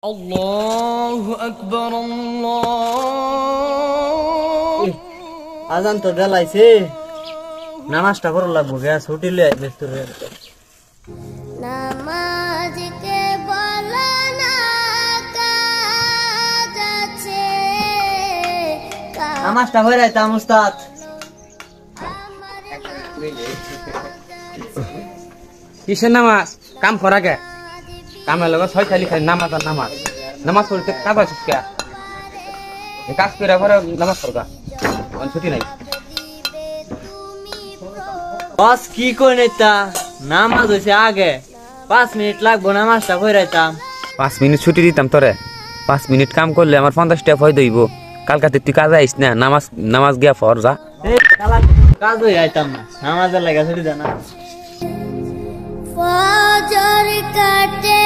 আল্লাহু আকবার আল্লাহ আজান তো দেলাইছে নামাজটা পড়া লাগবো গে ছুটি লই আইবে তোরে নামাজ কে বলা না কাজ আছে নামাজটা হই রাইতাম উস্তাদ কিসের নামাজ কাম করা গে কামের লগে ছয় খালি খালি নামাজ আর নামাজ নামাজ পড়তে কাবা চুপকা কাজ করে পরে নামাজ পড়বা ছুটি নাই বস কি কই নেতা নামাজ হইছে আগে 5 মিনিট লাগবো নামাজটা হই রাইতাম 5 মিনিট ছুটি দিতাম তোরে 5 মিনিট কাম করলে আমার 50 টাকা ফয় দইব কালকাতে তুই কাজ আইস না নামাজ গিয়া ফর যা এই শালা কাজ হই আইতাম না নামাজের লাগা ছুটি দে না ফজর কাটে